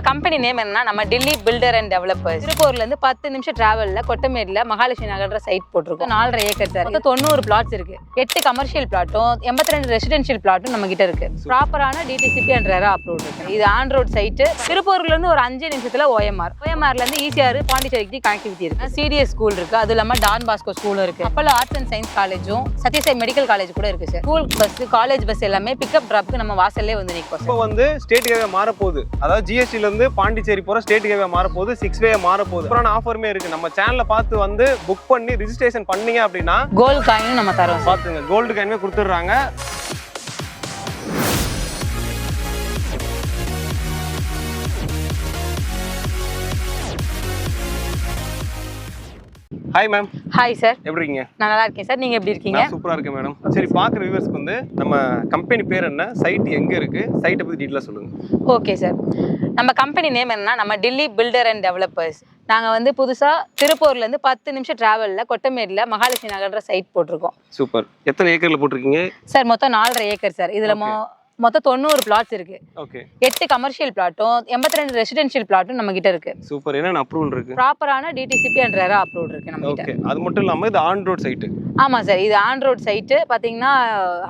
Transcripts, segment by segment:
Company name என்னன்னா நம்ம Delhi filter and developers. திருப்பூர்ல இருந்து 10 நிமிஷம் டிராவல்ல கொட்டமேடுல மகாலட்சுமி நகர்ன்ற சைட் போட்டிருக்கோம். 4.5 ஏக்கர் சார். 90 பிளாட்ஸ் இருக்கு. 8 கமர்ஷியல் பிளாட்டும் 82 ரெசிடென்ஷியல் பிளாட்டும் நம்ம கிட்ட இருக்கு. ப்ராப்பரான டிடிசிபி அண்ட் ரெரா அப்ரூவ்ட் இருக்கு. இது ஆன் ரோட் சைட். திருப்பூர்ல இருந்து ஒரு 5 நிமிஷத்துல ஓஎம்ஆர்ல இருந்து ஈசிஆர் பாண்டிச்சேரிக்கு கனெக்டிவிட்டி இருக்கு. சிடிஎஸ் ஸ்கூல் இருக்கு. அது இல்லாம டான் பாஸ்கோ ஸ்கூலும் இருக்கு. அப்போலோ ஆர்ட்ஸ் அண்ட் சயின்ஸ் காலேஜும் சத்யசாய் மெடிக்கல் காலேஜ் கூட இருக்கு sir. School bus college bus எல்லாமே பிக்கப் டிராப்க்கு நம்ம வாசல்லே வந்து நிற்கும். இப்போ வந்து ஸ்டேட் ஹைவே மாற போகுது. அதாவது ஜிஎஸ்டில இருந்து பாண்டிச்சேரி போற ஸ்டேட் ஹைவே மாற போகுது. 6 வே மாற போகுது. அப்புறம் ஆஃபருமே இருக்கு. நம்ம சேனலை பார்த்து வந்து புக் பண்ணி ரிஜிஸ்ட்ரேஷன் பண்ணீங்க அப்படின்னா கோல்டு காயினும் நம்ம தரோம். பார்த்துங்க, கோல்டு காயினுமே கொடுத்துட்றாங்க. Hi ma'am. Hi sir. எப்படி இருக்கீங்க? நான் நல்லா இருக்கேன் சார். நீங்க எப்படி இருக்கீங்க? சூப்பரா இருக்கேன் மேடம். சரி, பார்க்குற வியூவர்ஸ்க்கு வந்து நம்ம கம்பெனி பேர் என்ன, சைட் எங்க இருக்கு, சைட்டை பத்தி டீட்டெயிலாக சொல்லுங்க. Okay sir. நம்ம கம்பெனி நேம் என்னன்னா நம்ம டில்லி பில்டர் அண்ட் டெவலப்பர்ஸ். நாங்கள் வந்து புதுசாக திருப்பூர்ல இருந்து 10 நிமிஷம் டிராவலில் கொட்டமேடில் மகாலட்சுமி நகர்ன்ற சைட் போட்டிருக்கோம். சூப்பர். எத்தனை ஏக்கர்ல போட்டிருக்கீங்க? சார் மொத்தம் 4.5 ஏக்கர் சார். இதில் மொத்தம் 90 பிளாட்ஸ் இருக்கு. ஓகே. 8 கமர்ஷியல் பிளாட்டும் 82 ரெசிடென்ஷியல் பிளாட்டும் நம்ம கிட்ட இருக்கு. சூப்பர். என்னென்ன அப்ரூவல் இருக்கு? ப்ராப்பரான டிடிசிபி அண்ட் ரெரா அப்ரூவல் இருக்கு நம்ம கிட்ட. ஓகே. அது மட்டும் இல்லாம இது ஆன் ரோட் சைட். ஆமா சார். இது ஆன் ரோட் சைட். பாத்தீங்கன்னா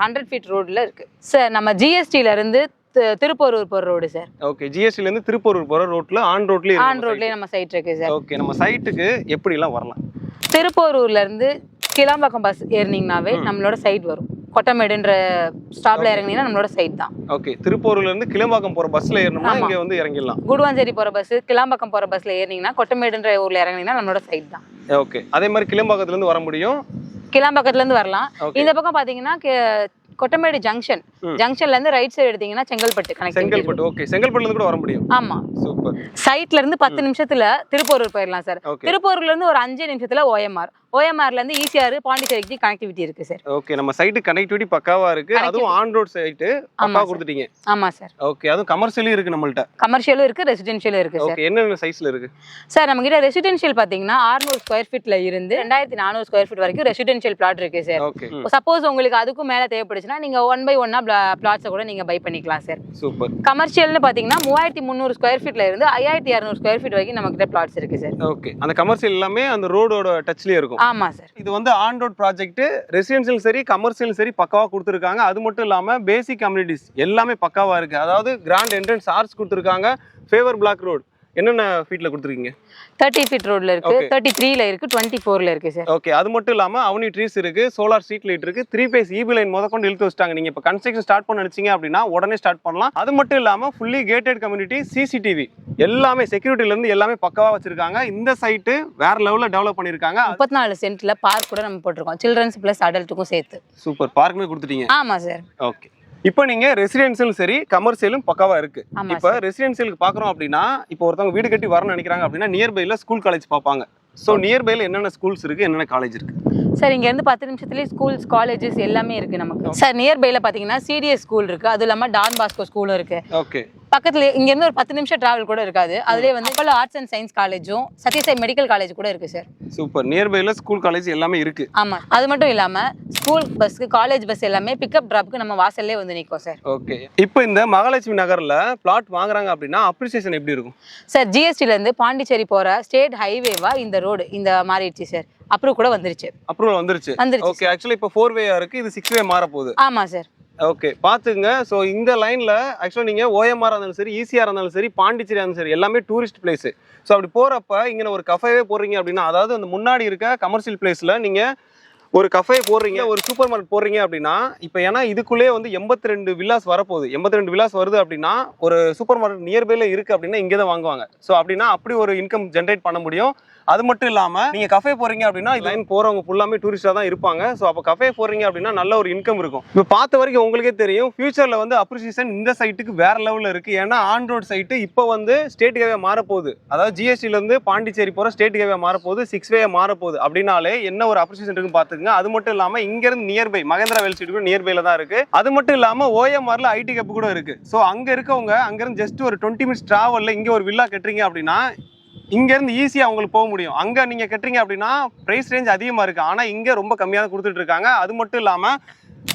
100 ஃபீட் ரோட்ல இருக்கு சார். நம்ம ஜிஎஸ்டில இருந்து திருப்பூரூர் போற ரோடு சார். ஓகே. ஜிஎஸ்டில இருந்து திருப்பூரூர் போற ரோட்ல ஆன் ரோட்லயே நம்ம சைட் இருக்கு சார். ஓகே. நம்ம சைட்டுக்கு எப்படி எல்லாம் வரலாம்? திருப்பூரூர்ல இருந்து கிளாம்பாக்கம் பஸ் ஏறினீங்கனாவே நம்மளோட சைட் வரும். கொட்டமேடுன்ற ஸ்டாப்ல இறங்கினீங்கன்னா நம்மளோட சைட் தான். ஓகே. திருப்பூர்ல இருந்து கிளம்பாக்கம் போற பஸ்ல ஏறணும்னா இங்க வந்து இறங்கிடலாம். குடுவாஞ்சேரி போற பஸ் கிளாம்பாக்கம் போற பஸ்ல ஏறினீங்கன்னா கொட்டமேடுன்ற ஊர்ல இறங்கினீங்கன்னா நம்மளோட சைட் தான். ஓகே. அதே மாதிரி கிளம்பாக்கத்துல இருந்து வர முடியும். கிளாம்பாக்கத்துல இருந்து வரலாம். இந்த பக்கம் பாத்தீங்கன்னா கொட்டமேடு ஜங்ஷன்ல இருந்து ரைட் சைடு எடுத்தீங்கன்னா செங்கல்பட்டு கனெக்ட். செங்கல்பட்டு. ஓகே. செங்கல்பட்டுல இருந்து கூட வர முடியும். ஆமா. சூப்பர். சைட்ல இருந்து 10 நிமிஷத்துல திருப்பூரூர் போயிடலாம் சார். திருப்பூர்ல இருந்து ஒரு 5 நிமிஷத்துல ஓஎம்ஆர்ல இருந்து ஈசிஆர் பாண்டிச்சேரிக்கு கனெக்டிவிட்டி இருக்கு சார். ஓகே. நம்ம சைட் கனெக்டிவிட்டி பக்காவா இருக்கு. அதுவும் ஆன் ரோட் சைட் பக்கா கொடுத்துட்டீங்க. ஆமா சார். ஓகே. அதுவும் கமர்ஷியலும் இருக்கு நம்மள்ட்ட. கமர்ஷியலும் இருக்கு, ரெசிடென்ஷியலும் இருக்கு சார். ஓகே. என்னென்ன சைஸ்ல இருக்கு சார்? நம்ம கிட்ட ரெசிடென்ஷியல் பாத்தீங்கன்னா 600 ஸ்கொயர் ஃபீட்ல இருந்து 2400 ஸ்கொயர் ஃபீட் வரைக்கும் ரெசிடென்ஷியல் பிளாட் இருக்கு சார். ஓகே. சப்போஸ் உங்களுக்கு அதுக்கும் மேல தேவைப்படுச்சுன்னா நீங்க 1 by 1 பிளாட்ஸ் கூட நீங்க பை பண்ணிக்கலாம் சார். சூப்பர். கமர்ஷியல்னு பாத்தீங்கன்னா 3300 ஸ்கொயர் ஃபீட்ல இருந்து 5200 ஸ்கொயர் ஃபீட் வரைக்கும் நம்ம கிட்ட பிளாட்ஸ் இருக்கு சார். ஓகே. அந்த கமர்ஷியல் எல்லாமே அந்த ரோடோட டச்லயே இருக்கும். ஆமா சார். இது வந்து ஆன் ரோட் ப்ராஜெக்ட். ரெசிடென்ஷியல் சரி கமர்ஷியல் சரி பக்காவா கொடுத்துருக்காங்க. அது மட்டும் இல்லாம பேசிக் கம்யூனிட்டிஸ் எல்லாமே பக்காவா இருக்கு. அதாவது கிராண்ட் என்ட்ரன்ஸ் ஆர்ச் கொடுத்துருக்காங்க. ஃபேவர் பிளாக் ரோட் என்னென்ன ஃபீட்ல கொடுத்துருக்கீங்க? 30 ஃபீட் ரோட்ல இருக்கு, 33ல இருக்கு, 24ல இருக்கு சார். ஓகே. அது மட்டும் இல்லாம அவனி ட்ரீஸ் இருக்கு, சோலார் ஸ்ட்ரீட் லைட் இருக்கு, 3 பேஸ் ஈபி லைன் முதற்கொண்டு இழுத்து வச்சிட்டாங்க. நீங்க இப்ப கன்ஸ்ட்ரக்ஷன் ஸ்டார்ட் பண்ண நினைச்சீங்க அப்படின்னா உடனே ஸ்டார்ட் பண்ணலாம். அது மட்டும் இல்லாம ஃபுல்லி கேட்டட் கம்யூனிட்டி, சிசிடிவி எல்லாமே செக்யூரிட்டில இருந்து எல்லாமே பக்காவா வச்சிருக்காங்க. இந்த சைட் வேற லெவல்ல டெவலப் பண்ணிருக்காங்க. 34 சென்ட்ல பார்க் கூட நம்ம போட்டுருக்கோம். சில்ட்ரன்ஸ் பிளஸ் அடல்ட்டுக்கும் சேர்த்து. சூப்பர். பார்க்குமே கொடுத்துட்டீங்க. ஆமா சார். ஓகே. இப்போ நீங்க ரெசிடென்ஷியலும் சரி கமர்ஷியலும் பக்காவா இருக்கு. இப்போ ரெசிடென்ஷியலுக்கு பாக்குறோம் அப்படின்னா இப்போ ஒருத்தவங்க வீடு கட்டி வரணும்னு நினைக்கிறாங்க அப்படின்னா நியர்பைல ஸ்கூல் காலேஜ் பார்ப்பாங்க. ஸோ நியர்பைல என்னென்ன ஸ்கூல்ஸ் இருக்கு, என்னென்ன காலேஜ் இருக்கு? சார் இங்க இருந்து 10 நிமிஷத்துலேயே ஸ்கூல்ஸ் காலேஜஸ் எல்லாமே இருக்கு நமக்கு. சார் நியர்பைல பாத்தீங்கன்னா சிடிஎஸ் ஸ்கூல் இருக்கு. அது இல்லாம டான் பாஸ்கோ ஸ்கூலும் இருக்கு. ஓகே. பக்கத்துல இங்க இருந்து ஒரு 10 நிமிஷம் டிராவல் கூட இருக்காது. அதுலேயே வந்து அப்போலோ ஆர்ட்ஸ் அண்ட் சயின்ஸ் காலேஜும் சத்யசாய் மெடிக்கல் காலேஜ் கூட இருக்கு சார். சூப்பர். நியர்பைல ஸ்கூல் காலேஜ் எல்லாமே இருக்கு. ஆமா. அது மட்டும் இல்லாம ஸ்கூல் பஸ்க்கு காலேஜ் பஸ் எல்லாமே பிக்கப் டிராப்க்கு நம்ம வாசல்லே வந்து நிற்கும் சார். ஓகே. இப்போ இந்த மகாலட்சுமி நகர்ல பிளாட் வாங்குறாங்க அப்படின்னா அப்ரிசியேஷன் எப்படி இருக்கும் சார்? ஜிஎஸ்டில இருந்து பாண்டிச்சேரி போற ஸ்டேட் ஹைவேவா இந்த ரோடு இந்த மாறிடுச்சு சார். அப்ரூவ் கூட வந்துருச்சு. அப்ரூவல் வந்துருச்சு. ஓகே. ஆக்சுவலி இப்போ 4 வேயா இருக்கு, இது 6 வே மாற போகுது. ஆமா சார். ஓகே. பாத்துங்க. ஸோ இந்த லைன்ல ஆக்சுவலா நீங்க ஓஎம்ஆர் இருந்தாலும் சரி, ஈசிஆர் இருந்தாலும் சரி, பாண்டிச்சேரி இருந்தாலும் சரி எல்லாமே டூரிஸ்ட் பிளேஸ். ஸோ அப்படி போறப்ப இங்க ஒரு கஃபேவே போடுறீங்க அப்படின்னா, அதாவது அந்த முன்னாடி இருக்க கமர்ஷியல் பிளேஸ்ல நீங்க ஒரு கஃபே போடுறீங்க, ஒரு சூப்பர் மார்க்கெட் போடுறீங்க அப்படின்னா இப்போ ஏன்னா இதுக்குள்ளேயே வந்து 82 வில்லாஸ் வரப்போகுது. 82 வில்லாஸ் வருது அப்படின்னா ஒரு சூப்பர் மார்க்கெட் நியர்பைல இருக்கு அப்படின்னா இங்கே தான் வாங்குவாங்க. ஸோ அப்படின்னா அப்படி ஒரு இன்கம் ஜென்ரேட் பண்ண முடியும். அது மட்டும் இல்லாம நீங்க கஃபே போறீங்க அப்படின்னா லைன் போறவங்க ஃபுல்லாமே டூரிஸ்டா தான் இருப்பாங்க. ஸோ அப்போ கஃபே போறீங்க அப்படின்னா நல்ல ஒரு இன்கம் இருக்கும். இப்போ பார்த்த வரைக்கும் உங்களுக்கே தெரியும் ஃபியூச்சர்ல வந்து அப்ரிசியேஷன் இந்த சைட்டுக்கு வேற லெவல்ல இருக்கு. ஏன்னா ஆன் ரோட் சைட்டு இப்போ வந்து ஸ்டேட் ஹைவே மாற போகுது. அதாவது ஜிஎஸ்டில இருந்து பாண்டிச்சேரி போற ஸ்டேட் ஹைவே மாற போகுது, 6 வே மாற போகுது. அப்படின்னாலே என்ன ஒரு அப்ரிசியேஷன் இருக்குன்னு பாத்துக்கங்க. அது மட்டும் இல்லாம இங்க இருந்து நியர்பை மகேந்திரா வெல் சீட் கூட நியர்பைல தான் இருக்கு. அது மட்டும் இல்லாம ஓஎம்ஆர்ல ஐடி கப் கூட இருக்கு. ஸோ அங்க இருக்கவங்க அங்க இருந்து ஜஸ்ட் ஒரு 20 மினிட்ஸ் டிராவல்ல இங்க ஒரு வில்லா கட்டுறீங்க அப்படின்னா இங்க இருந்து ஈஸியா உங்களுக்கு போக முடியும். அங்க நீங்க கட்டுறீங்க அப்படின்னா பிரைஸ் ரேஞ்ச் அதிகமா இருக்கு. ஆனா இங்க ரொம்ப கம்மியா தான் கொடுத்துட்டு இருக்காங்க. அது மட்டும் இல்லாம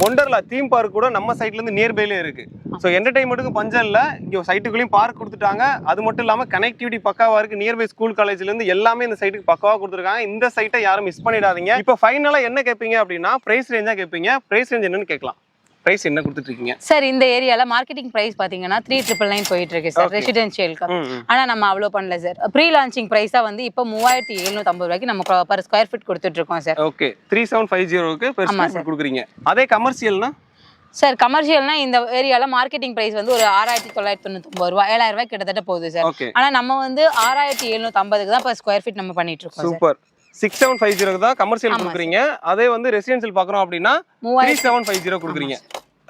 ஒண்டர்லா தீம் பார்க் கூட நம்ம சைட்ல இருந்து நியர்பைலே இருக்கு. ஸோ என்டர்டைன்மெண்ட்டுக்கு பஞ்சம் இல்லை, இங்கே சைட்டுக்குள்ளேயும் பார்க் கொடுத்துட்டாங்க. அது மட்டும் இல்லாமல் கனெக்டிவிட்டி பக்காவா இருக்கு. நியர்பை ஸ்கூல் காலேஜ்ல இருந்து எல்லாமே இந்த சைட்டுக்கு பக்காவா கொடுத்துருக்காங்க. இந்த சைட்டை யாரும் மிஸ் பண்ணிடாதீங்க. இப்போ ஃபைனலா என்ன கேட்பீங்க அப்படின்னா பிரைஸ் ரேஞ்சா கேட்பீங்க. பிரைஸ் ரேஞ்ச் என்னன்னு கேட்கலாம். பிரைஸ் என்ன கொடுத்துட்டு இருக்கீங்க சார்? இந்த ஏரியால மார்க்கெட்டிங் பிரைஸ் பாத்தீங்கன்னா 3,999 போயிட்டு இருக்கு சார் ரெசிடென்ஷியலுக்கு. ஆனா நம்ம அவ்வளோ பண்ணல சார். ப்ரீ லான்ச்சிங் பிரைஸா வந்து இப்போ 3,750 ரூபாய்க்கு நம்ம பர் ஸ்கொயர் ஃபீட் கொடுத்துட்டு இருக்கோம் சார். ஓகே 3750க்கு பெர் ஸ்கொயர் ஃபீட் கொடுக்குறீங்க. அதே கமர்ஷியல்னா சார் கமர்ஷியல்னா இந்த ஏரியால மார்க்கெட்டிங் பிரைஸ் வந்து ஒரு 6,999 ரூபாய் 7,000 ரூபாய் கிட்டத்தட்ட போகுது சார். ஆனா நம்ம வந்து 6,750க்கு தான் பர் ஸ்கொயர் ஃபீட் நம்ம பண்ணிட்டு இருக்கோம். சூப்பர். 6750 தான் கமர்ஷியல் கொடுக்குறீங்க. அதே வந்து ரெசிடென்ஷியல் பார்க்குறோம் அப்படின்னா 3750 கொடுக்குறீங்க.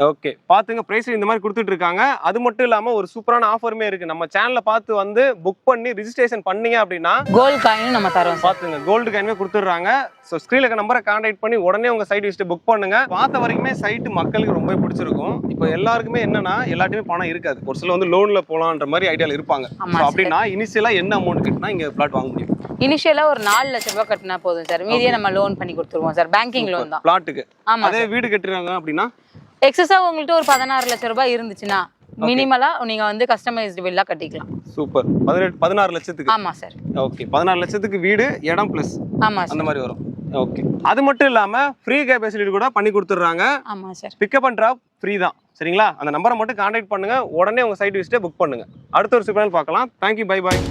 ஓகே பாத்துங்க, பிரைஸ் இந்த மாதிரி கொடுத்துட்டு இருக்காங்க. அது மட்டும் இல்லாம ஒரு சூப்பரான ஆஃபருமே இருக்கு. நம்ம சேனல்ல பார்த்து வந்து புக் பண்ணி ரிஜிஸ்ட்ரேஷன் பண்ணீங்க அப்படின்னா கோல்ட் காயின் நம்ம தரோம். பாத்துங்க கோல்டு காயினுமே கொடுத்துட்றாங்க. ஸோ ஸ்க்ரீன்ல இருக்க நம்பரை கான்டாக்ட் பண்ணி உடனே உங்க சைட் விசிட் புக் பண்ணுங்க. பார்த்த வரைக்குமே சைட் மக்களுக்கு ரொம்ப பிடிச்சிருக்கும். இப்போ எல்லாருக்குமே என்னன்னா எல்லாத்தையுமே பணம் இருக்காது. ஒரு சில வந்து லோன்ல போலான்ற மாதிரி ஐடியால இருப்பாங்க. அப்படின்னா இனிஷியலா என்ன அமௌண்ட் கட்டினா இங்க பிளாட் வாங்க முடியும்? இனிஷியலா ஒரு 4 லட்சம் ரூபாய் கட்டினா போதும் சார். மீதியே நம்ம லோன் பண்ணி கொடுத்துருவோம் சார். பேங்கிங் லோன் தான் பிளாட்டுக்கு. அதே வீடு கட்டுறாங்க அப்படின்னா எக்ஸஸா உங்கள்ட்ட ஒரு 16 லட்சம் ரூபாய் இருந்துச்சுன்னா மினிமலா நீங்க வந்து கஸ்டமைஸ்டு வில்லா கட்டிக்கலாம். சூப்பர். 16 லட்சத்துக்கு? ஆமா சார். ஓகே 16 லட்சத்துக்கு வீடு, இடம் பிளஸ் ஆமா அந்த மாதிரி வரும். ஓகே அது மட்டும் இல்லாம ஃப்ரீ கேப் ஃபெசிலிட்டி கூட பண்ணி கொடுத்துறாங்க. ஆமா sir. Pickup and drop free தான். சரிங்களா? அந்த நம்பரை மட்டும் கான்டாக்ட் பண்ணுங்க. உடனே உங்க சைட் விசிட்டை புக் பண்ணுங்க. அடுத்த ஒரு சூப்பரான பார்க்கலாம். தேங்க்யூ. Bye bye.